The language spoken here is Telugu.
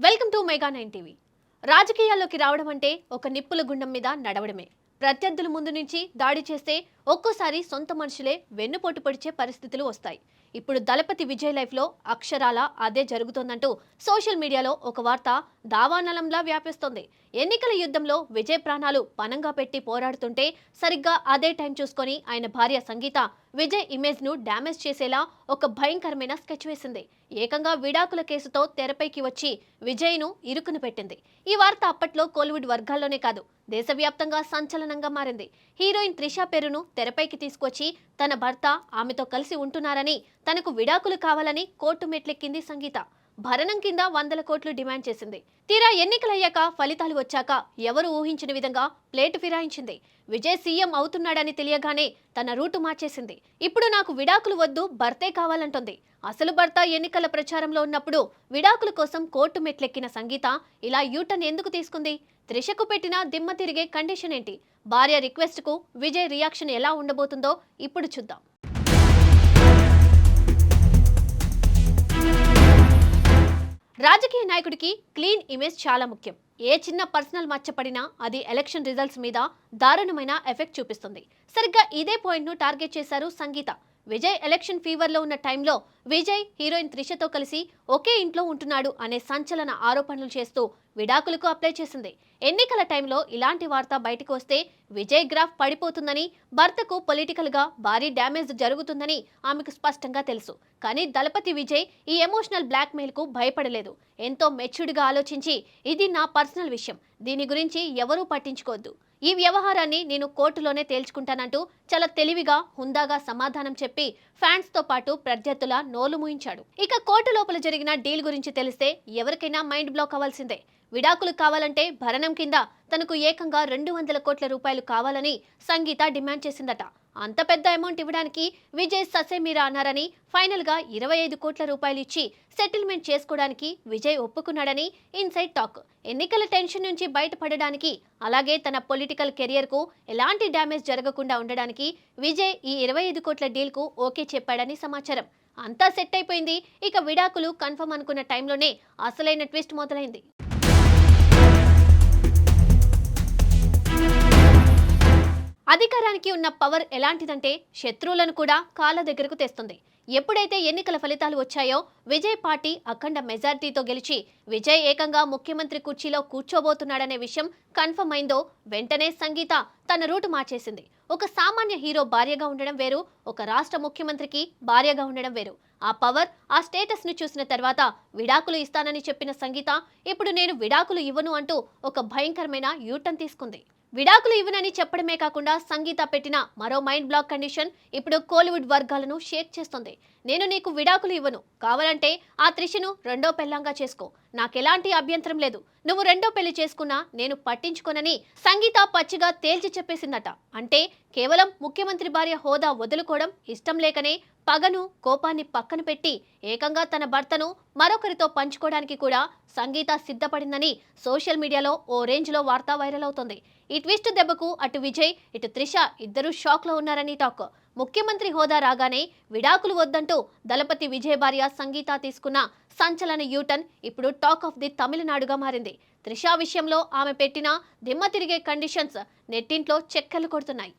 Welcome to mega 9 TV. రాజకీయాల్లోకి రావడం అంటే ఒక నిప్పుల గుండం మీద నడవడమే. ప్రత్యర్థుల ముందు నుంచి దాడి చేస్తే ఒక్కోసారి సొంత మనుషులే వెన్నుపోటు పొడిచే పరిస్థితులు వస్తాయి. ఇప్పుడు దళపతి విజయ్ లైఫ్ లో అక్షరాల అదే జరుగుతోందంటూ సోషల్ మీడియాలో ఒక వార్త దావానలంలా వ్యాపిస్తోంది. ఎన్నికల యుద్ధంలో విజయ్ ప్రాణాలు పణంగా పెట్టి పోరాడుతుంటే సరిగ్గా అదే టైం చూసుకొని ఆయన భార్య సంగీత విజయ్ ఇమేజ్ ను డ్యామేజ్ చేసేలా ఒక భయంకరమైన స్కెచ్ వేసింది. ఏకంగా విడాకుల కేసుతో తెరపైకి వచ్చి విజయ్ ను ఇరుకున పెట్టింది. ఈ వార్త అప్పట్లో కోలీవుడ్ వర్గాల్లోనే కాదు, దేశవ్యాప్తంగా సంచలనంగా మారింది. హీరోయిన్ త్రిష పేరును తెరపైకి తీసుకొచ్చి తన భర్త ఆమెతో కలిసి ఉంటున్నారని, తనకు విడాకులు కావాలని కోర్టు మెట్లెక్కింది సంగీత. భరణం కింద 100 కోట్లు డిమాండ్ చేసింది. తీరా ఎన్నికలయ్యాక ఫలితాలు వచ్చాక ఎవరు ఊహించిన విధంగా ప్లేటు ఫిరాయించింది. విజయ్ సీఎం అవుతున్నాడని తెలియగానే తన రూటు మార్చేసింది. ఇప్పుడు నాకు విడాకులు వద్దు, భర్తే కావాలంటుంది. అసలు భర్త ఎన్నికల ప్రచారంలో ఉన్నప్పుడు విడాకుల కోసం కోర్టు మెట్లెక్కిన సంగీత ఇలా యూటర్న్ ఎందుకు తీసుకుంది? త్రిషకు పెట్టిన దిమ్మ తిరిగే కండిషన్ ఏంటి? భార్య రిక్వెస్ట్ కు విజయ్ రియాక్షన్ ఎలా ఉండబోతుందో ఇప్పుడు చూద్దాం. రాజకీయ నాయకుడికి క్లీన్ ఇమేజ్ చాలా ముఖ్యం. ఏ చిన్న పర్సనల్ మచ్చ పడినా అది ఎలక్షన్ రిజల్ట్స్ మీద దారుణమైన ఎఫెక్ట్ చూపిస్తుంది. సరిగ్గా ఇదే పాయింట్ ను టార్గెట్ చేశారు సంగీత. విజయ్ ఎలక్షన్ ఫీవర్ లో ఉన్న టైంలో విజయ్ హీరోయిన్ త్రిషతో కలిసి ఒకే ఇంట్లో ఉంటున్నాడు అనే సంచలన ఆరోపణలు చేస్తూ విడాకులకు అప్లై చేసింది. ఎన్నికల టైంలో ఇలాంటి వార్త బయటకు వస్తే విజయ్ గ్రాఫ్ పడిపోతుందని, భర్తకు పొలిటికల్ గా భారీ డ్యామేజ్ జరుగుతుందని ఆమెకు స్పష్టంగా తెలుసు. కానీ దళపతి విజయ్ ఈ ఎమోషనల్ బ్లాక్ మెయిల్ కు భయపడలేదు. ఎంతో మెచ్యూర్డ్ గా ఆలోచించి, ఇది నా పర్సనల్ విషయం, దీని గురించి ఎవరూ పట్టించుకోవద్దు, ఈ వ్యవహారాన్ని నేను కోర్టులోనే తేల్చుకుంటానంటూ చాలా తెలివిగా హుందాగా సమాధానం చెప్పి ఫ్యాన్స్ తో పాటు ప్రత్యర్థుల నోలు మూయించాడు. ఇక కోర్టు లోపల జరిగిన డీల్ గురించి తెలిస్తే ఎవరికైనా మైండ్ బ్లాక్ అవ్వాల్సిందే. విడాకులు కావాలంటే భరణం కింద తనకు ఏకంగా 200 కోట్ల రూపాయలు కావాలని సంగీత డిమాండ్ చేసిందట. అంత పెద్ద అమౌంట్ ఇవ్వడానికి విజయ్ ససేమిరా అన్నారని, ఫైనల్ గా 25 కోట్ల రూపాయలు ఇచ్చి సెటిల్మెంట్ చేసుకోవడానికి విజయ్ ఒప్పుకున్నాడని ఇన్సైడ్ టాక్. ఎన్నికల టెన్షన్ నుంచి బయటపడడానికి, అలాగే తన పొలిటికల్ కెరియర్ కు ఎలాంటి డ్యామేజ్ జరగకుండా ఉండడానికి విజయ్ ఈ 25 కోట్ల డీల్ కు ఓకే చెప్పాడని సమాచారం. అంతా సెట్ అయిపోయింది. ఇక విడాకులు కన్ఫర్మ్ అనుకున్న టైంలోనే అసలైన ట్విస్ట్ మొదలైంది. అధికారానికి ఉన్న పవర్ ఎలాంటిదంటే శత్రువులను కూడా కాళ్ళ దగ్గరకు తెస్తుంది. ఎప్పుడైతే ఎన్నికల ఫలితాలు వచ్చాయో విజయ్ పార్టీ అఖండ మెజారిటీతో గెలిచి విజయ్ ఏకంగా ముఖ్యమంత్రి కుర్చీలో కూర్చోబోతున్నాడనే విషయం కన్ఫర్మ్ అయిందో వెంటనే సంగీత తన రూటు మార్చేసింది. ఒక సామాన్య హీరో భార్యగా ఉండడం వేరు, ఒక రాష్ట్ర ముఖ్యమంత్రికి భార్యగా ఉండడం వేరు. ఆ పవర్, ఆ స్టేటస్ ను చూసిన తర్వాత విడాకులు ఇస్తానని చెప్పిన సంగీత ఇప్పుడు నేను విడాకులు ఇవ్వను అంటూ ఒక భయంకరమైన యూటర్న్ తీసుకుంది. విడాకులు ఇవ్వనని చెప్పడమే కాకుండా సంగీత పెట్టిన మరో మైండ్ బ్లాక్ కండిషన్ ఇప్పుడు కోలీవుడ్ వర్గాలను షేక్ చేస్తుంది. నేను నీకు విడాకులు ఇవ్వను, కావాలంటే ఆ త్రిషను రెండో పెళ్లంగా చేసుకో, నాకెలాంటి అభ్యంతరం లేదు, నువ్వు రెండో పెళ్లి చేసుకున్నా నేను పట్టించుకోనని సంగీత పచ్చిగా తేల్చి చెప్పేసిందట. అంటే కేవలం ముఖ్యమంత్రి భార్య హోదా వదులుకోవడం ఇష్టం లేకనే పగను, కోపాన్ని పక్కన పెట్టి ఏకంగా తన భర్తను మరొకరితో పంచుకోవడానికి కూడా సంగీత సిద్ధపడిందని సోషల్ మీడియాలో ఓ రేంజ్ లో వార్త వైరల్ అవుతోంది. ఈ ట్విస్ట్ దెబ్బకు అటు విజయ్, ఇటు త్రిష ఇద్దరు షాక్ లో ఉన్నారని టాక్. ముఖ్యమంత్రి హోదా రాగానే విడాకులు వద్దంటూ దళపతి విజయ్ భార్య సంగీత తీసుకున్న సంచలన యూటర్న్ ఇప్పుడు టాక్ ఆఫ్ ది తమిళనాడుగా మారింది. త్రిష విషయంలో ఆమె పెట్టిన దిమ్మ తిరిగే కండిషన్స్ నెట్టింట్లో చెక్కలు కొడుతున్నాయి.